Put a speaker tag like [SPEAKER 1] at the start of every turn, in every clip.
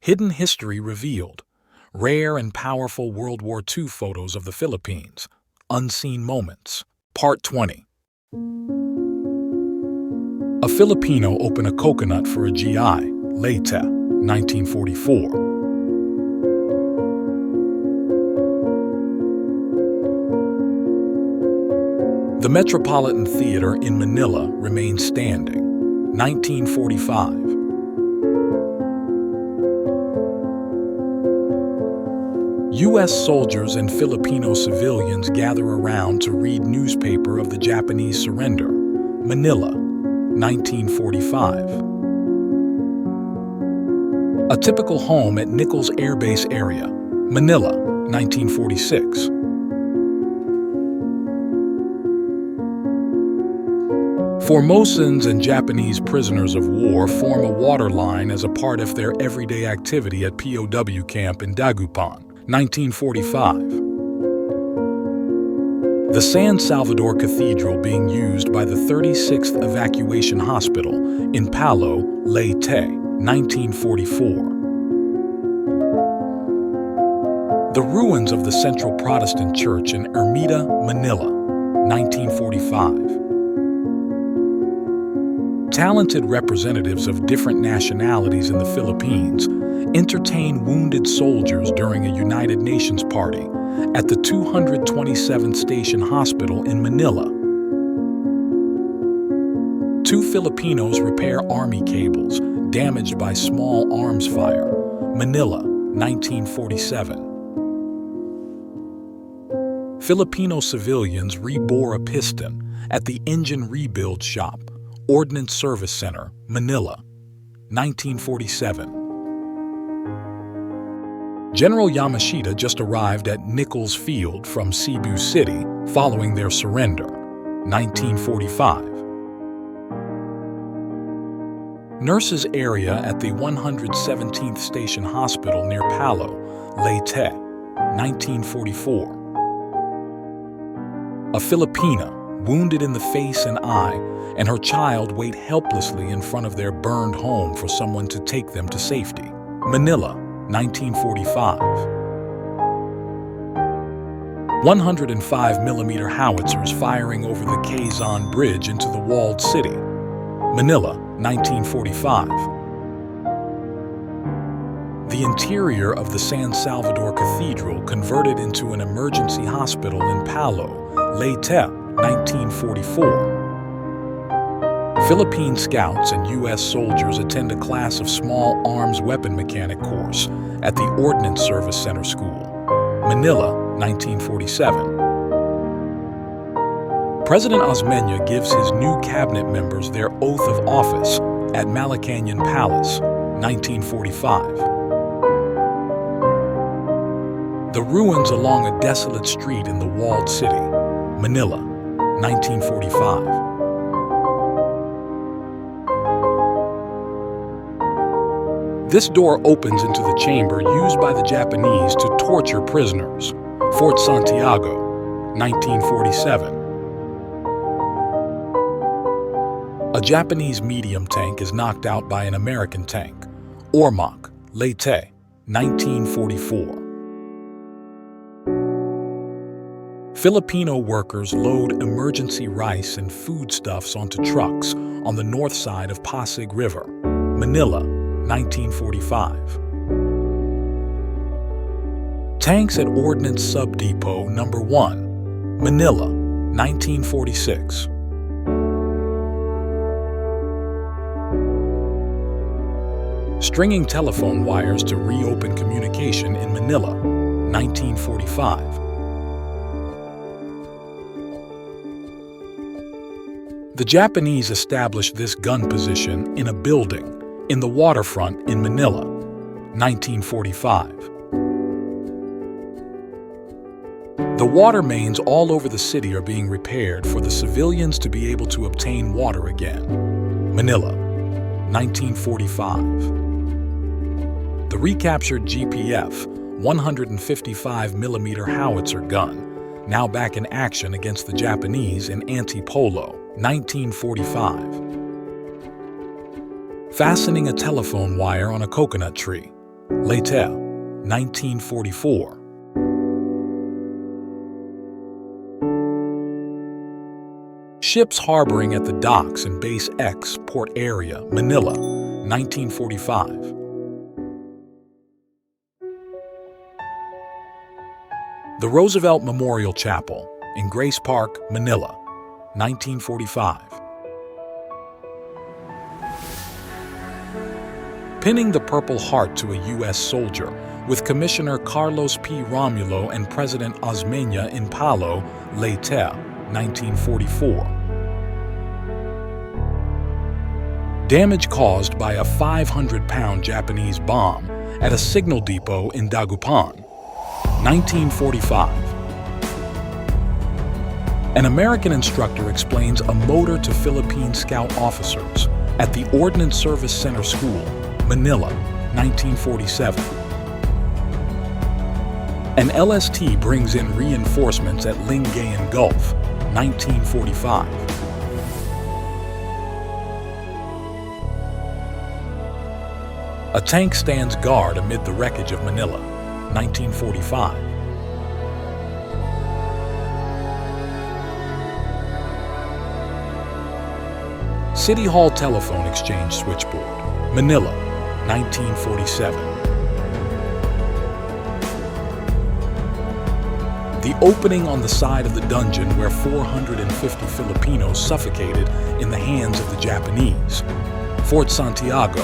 [SPEAKER 1] Hidden history revealed. Rare and powerful World War II photos of the Philippines. Unseen moments. Part 20. A Filipino opened a coconut for a GI. Leyte, 1944. The Metropolitan Theater in Manila remains standing. 1945. U.S. soldiers and Filipino civilians gather around to read newspaper of the Japanese surrender. Manila, 1945. A typical home at Nichols Air Base area. Manila, 1946. Formosans and Japanese prisoners of war form a water line as a part of their everyday activity at POW camp in Dagupan, 1945. The San Salvador Cathedral being used by the 36th Evacuation Hospital in Palo, Leyte, 1944. The ruins of the Central Protestant Church in Ermita, Manila, 1945. Talented representatives of different nationalities in the Philippines entertain wounded soldiers during a United Nations party at the 227th Station Hospital in Manila. Two Filipinos repair army cables damaged by small arms fire. Manila, 1947. Filipino civilians rebore a piston at the engine rebuild shop. Ordnance Service Center, Manila, 1947. General Yamashita just arrived at Nichols Field from Cebu City following their surrender, 1945. Nurses area at the 117th Station Hospital near Palo, Leyte, 1944. A Filipina wounded in the face and eye, and her child wait helplessly in front of their burned home for someone to take them to safety. Manila, 1945. 105mm howitzers firing over the Quezon Bridge into the walled city. Manila, 1945. The interior of the San Salvador Cathedral converted into an emergency hospital in Palo, Leyte, 1944. Philippine scouts and U.S. soldiers attend a class of small arms weapon mechanic course at the Ordnance Service Center School. Manila, 1947. President Osmeña gives his new cabinet members their oath of office at Malacañang Palace, 1945. The ruins along a desolate street in the walled city. Manila, 1945. This door opens into the chamber used by the Japanese to torture prisoners. Fort Santiago, 1947. A Japanese medium tank is knocked out by an American tank. Ormoc, Leyte, 1944. Filipino workers load emergency rice and foodstuffs onto trucks on the north side of Pasig River. Manila, 1945. Tanks at Ordnance Subdepot No. 1, Manila, 1946. Stringing telephone wires to reopen communication in Manila, 1945. The Japanese established this gun position in a building in the waterfront in Manila, 1945. The water mains all over the city are being repaired for the civilians to be able to obtain water again. Manila, 1945. The recaptured GPF 155mm howitzer gun, now back in action against the Japanese in Antipolo, 1945. Fastening a telephone wire on a coconut tree. Leyte, 1944. Ships harboring at the docks in Base X, Port Area, Manila, 1945. The Roosevelt Memorial Chapel in Grace Park, Manila, 1945. Pinning the Purple Heart to a U.S. soldier with Commissioner Carlos P. Romulo and President Osmeña in Palo, Leyte, 1944. Damage caused by a 500-pound Japanese bomb at a signal depot in Dagupan, 1945. An American instructor explains a motor to Philippine Scout officers at the Ordnance Service Center School, Manila, 1947. An LST brings in reinforcements at Lingayen Gulf, 1945. A tank stands guard amid the wreckage of Manila, 1945. City Hall Telephone Exchange Switchboard, Manila, 1947. The opening on the side of the dungeon where 450 Filipinos suffocated in the hands of the Japanese, Fort Santiago,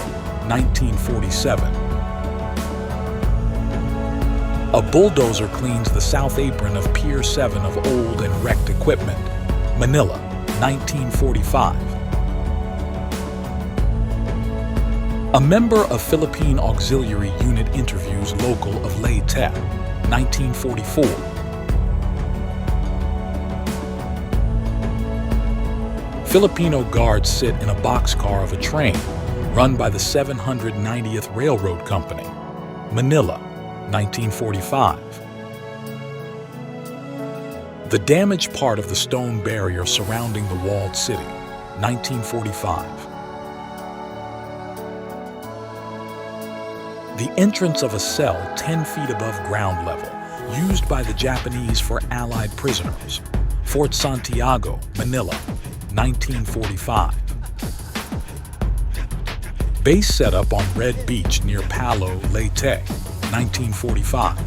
[SPEAKER 1] 1947. A bulldozer cleans the south apron of Pier 7 of old and wrecked equipment, Manila, 1945. A member of Philippine Auxiliary Unit interviews local of Leyte, 1944. Filipino guards sit in a boxcar of a train run by the 790th Railroad Company, Manila, 1945. The damaged part of the stone barrier surrounding the walled city, 1945. The entrance of a cell 10 feet above ground level, used by the Japanese for Allied prisoners, Fort Santiago, Manila, 1945. Base setup on Red Beach near Palo, Leyte, 1945.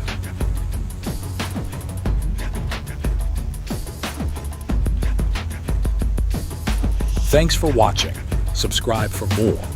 [SPEAKER 1] Thanks for watching. Subscribe for more.